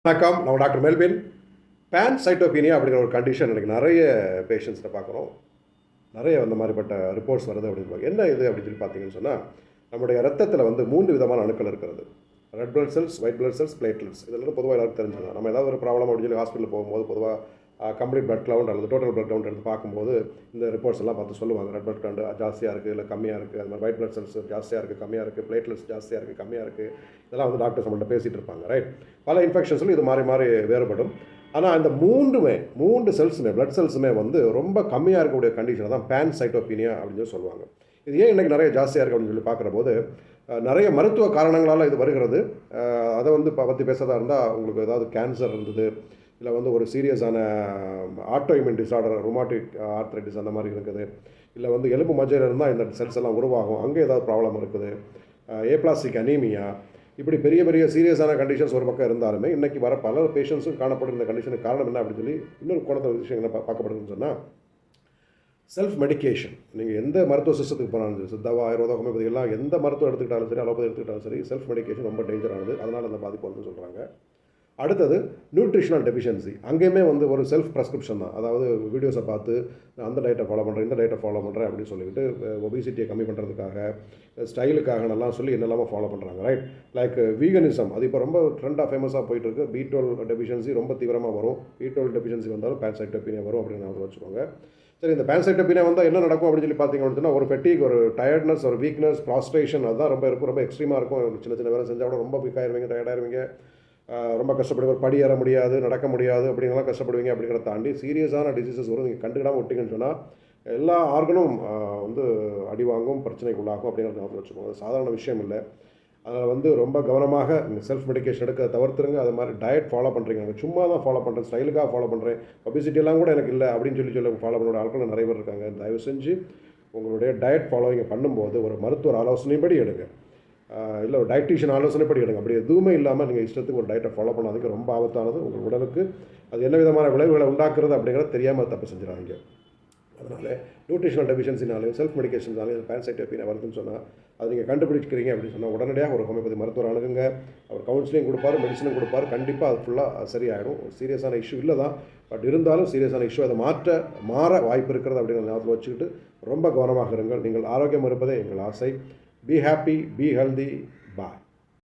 வணக்கம். நான் doctor Melvin. பேன்சைட்டோபீனியா அப்படிங்கிற ஒரு கண்டிஷன் எனக்கு நிறைய பேஷண்ட்ஸில் பார்க்குறோம். நிறைய அந்த மாதிரிப்பட்ட ரிப்போர்ட்ஸ் வருது அப்படின்னு. என்ன இது அப்படின்னு சொல்லி பார்த்தீங்கன்னு சொன்னால், நம்முடைய ரத்தத்தில் வந்து 3 விதமான அணுக்கள் இருக்கிறது. Red blood cells, white blood cells, platelets. இதெல்லாம் பொதுவாக எல்லாருக்கும் தெரிஞ்சது. நம்ம ஏதாவது ஒரு ப்ராப்ளம் அப்படின்னு சொல்லி ஹாஸ்பிட்டல் போகும்போது பொதுவாக கம்ப்ளீட் பிளட் கவுண்ட் அல்லது டோட்டல் பிளட் கவுண்ட் எடுத்து பார்க்கும்போது இந்த ரிப்போர்ட்ஸ் எல்லாம் பார்த்து சொல்லுவாங்க. ரெட் பிளட் கவுண்ட் ஜாஸ்தியாக இருக்குது, இல்லை கம்மியாக இருக்குது. அது மாதிரி ஒயிட் பிளட் செல்ஸ் ஜாஸ்தியாக இருக்குது, கம்மியாக இருக்குது. பிளேட்லெட்ஸ் ஜாஸ்தியாக இருக்குது, கம்மியாக இருக்குது. இதெல்லாம் வந்து டாக்டர்ஸ் நம்மள்ட்ட பேசிகிட்டு இருப்பாங்க, ரைட்? பல இன்ஃபெக்ஷன்ஸில் இது மாறி மாறி வேறுபடும். ஆனால் அந்த 3 செல்ஸுமே பிளட் செல்ஸுமே வந்து ரொம்ப கம்மியாக இருக்கக்கூடிய கண்டிஷனை தான் பேன்சைட்டோபீனியா அப்படின்னு சொல்லி சொல்லுவாங்க. இது ஏன் இன்றைக்கி நிறைய ஜாஸ்தியாக இருக்குது அப்படின்னு சொல்லி பார்க்குற போது நிறைய மருத்துவ காரணங்களால் இது வருகிறது. அதை வந்து பற்றி பேசுகிறதா இருந்தால் உங்களுக்கு ஏதாவது கேன்சர் இருந்தது, இல்லை வந்து ஒரு சீரியஸான ஆட்டோஇம்யூன் டிஸார்டர், ருமாட்டிக் ஆர்த்ரைட்டிஸ் அந்த மாதிரி இருக்குது, இல்லை வந்து எலும்பு மஜ்ஜையில் இருந்தால் இந்த செல்ஸ் எல்லாம் உருவாகும், அங்கே ஏதாவது ப்ராப்ளம் இருக்குது, ஏப்ளாஸ்டிக் அனீமியா, இப்படி பெரிய பெரிய சீரியஸான கண்டிஷன்ஸ் ஒரு பக்கம் இருந்தாலுமே இன்றைக்கி வர பல பேஷண்ட்ஸும் காணப்படும் இந்த கண்டிஷனுக்கு காரணம் என்ன அப்படின்னு சொல்லி இன்னொரு கோணத்தில் விஷயம் என்ன பார்க்கப்படுதுன்னு சொன்னால், செல்ஃப் மெடிக்கேஷன். நீங்கள் எந்த மருத்துவ சிஸ்டத்துக்கு போனாலும் சரி, சித்தாவா, ஆயுர்வேதம், ஹோமியோபதி எல்லாம் எந்த மருத்துவம் எடுத்துக்கிட்டாலும் சரி, அலோபதி எடுத்துக்கிட்டாலும் சரி, செல்ஃப் மெடிக்கேஷன் ரொம்ப டேஞ்சரானது. அதனால் அந்த பாதிப்பு வந்து சொல்கிறாங்க. அடுத்தது நியூட்ரிஷனல் டெஃபிஷியன்சி. அங்கேயுமே வந்து ஒரு செல்ஃப் ப்ரெஸ்கிரிப்ஷன் தான். அதாவது வீடியோஸை பார்த்து அந்த டயட்டை ஃபாலோ பண்ணுறேன், இந்த டயட்டை ஃபாலோ பண்ணுறேன் அப்படின்னு சொல்லிட்டு ஒபிசிட்டியை கம்மி பண்ணுறதுக்காக, ஸ்டைலுக்காக நல்லா சொல்லி என்னெல்லாமோ ஃபாலோ பண்ணுறாங்க, ரைட்? லைக் வீகனிசம், அது இப்போ ரொம்ப ட்ரெண்டாக ஃபேமஸாக போயிட்டுருக்கு. B12 டெஃபிஷியன்சி ரொம்ப தீவிரமாக வரும். B12 டெஃபிஷியன்சி வந்தாலும் பேன்சைட்டோபீனியா வரும் அப்படின்னு நான் வச்சுக்கோங்க. சரி, இந்த பேன்சைட்டோபீனியா வந்தால் என்ன நடக்கும் அப்படின்னு சொல்லி பார்த்தீங்க அப்படின்னா, ஒரு ஃபெட்டிக், ஒரு டயர்ட்னஸ், ஒரு வீக்னஸ், ப்ராஸ்ட்ரேஷன், அதுதான் ரொம்ப இருக்கும். ரொம்ப எக்ஸ்ட்ரீமாக இருக்கும். சின்ன சின்ன வேலை செஞ்சால் கூட ரொம்ப வீக் ஆயிருவீங்க, டயர்டாயிருவீங்க, ரொம்ப கஷ்டப்படுவீங்க, படி ஏற முடியாது, நடக்க முடியாது, அப்படிங்கலாம் கஷ்டப்படுவீங்க. அப்படிங்கிறத தாண்டி சீரியஸான டிசீசஸ் வரும். நீங்கள் கண்டுக்கிடாமல் விட்டிங்கன்னு சொன்னால் எல்லா ஆர்கனும் வந்து அடிவாங்கும், பிரச்சனைக்குள்ளாகும் அப்படிங்கிறத ஞாபகம் வச்சுக்கோங்க. அது சாதாரண விஷயம் இல்லை. அதில் வந்து ரொம்ப கவனமாக நீங்கள் செல்ஃப் மெடிக்கேஷன் எடுக்க தவிர்த்துருங்க. அது மாதிரி டயட் ஃபாலோ பண்ணுறீங்க, நான் சும்மா தான் ஃபாலோ பண்ணுறேன், ஸ்டைலுக்காக ஃபாலோ பண்ணுறேன், ஒபிசிட்டியெல்லாம் கூட எனக்கு இல்லை அப்படின்னு சொல்லி ஃபாலோ பண்ணுற ஆட்கள் நிறைய பேர் இருக்காங்க. தயவு செஞ்சு உங்களுடைய டயட் ஃபாலோவிங்க பண்ணும்போது ஒரு மருத்துவர் ஆலோசனைப்படி எடுங்க, இல்லை ஒரு டயட்டீஷியன் ஆலோசனைப்படி எடுங்க. அப்படி எதுவுமே இல்லாமல் நீங்கள் இஷ்டத்துக்கு ஒரு டயட்டை ஃபாலோ பண்ணாதீங்க. ரொம்ப ஆபத்தானது. உங்கள் உடலுக்கு அது என்ன விதமான விளைவுகளை உண்டாக்குறது அப்படிங்கிறத தெரியாமல் தப்பு செஞ்சிடாதீங்க. அதனால் நியூட்ரிஷனல் டெஃபிஷியன்சினாலையும் செல்ஃப் மெடிக்கேஷன்ஸாலையும் பேன்சைட்டோபீனியா வருதுன்னு சொன்னால், அது நீங்கள் கண்டுபிடிக்கிறீங்க அப்படின்னு சொன்னால் உடனடியாக ஒரு ஹோமியோபதி மருத்துவர் அணுகுங்க. அவர் கவுன்சிலிங் கொடுப்பார், மெடிசனும் கொடுப்பார். கண்டிப்பாக அது ஃபுல்லாக சரியாயிடும். ஒரு சீரியஸான இஷ்யூ இல்லை தான், பட் இருந்தாலும் சீரியஸான இஷ்யூ அதை மாற வாய்ப்பு இருக்கிறது அப்படிங்கிற ஞாபகத்தில் வச்சுக்கிட்டு ரொம்ப கவனமாக இருங்கள். நீங்கள் ஆரோக்கியம் இருப்பதே எங்கள் ஆசை. Be happy, be healthy. Bye.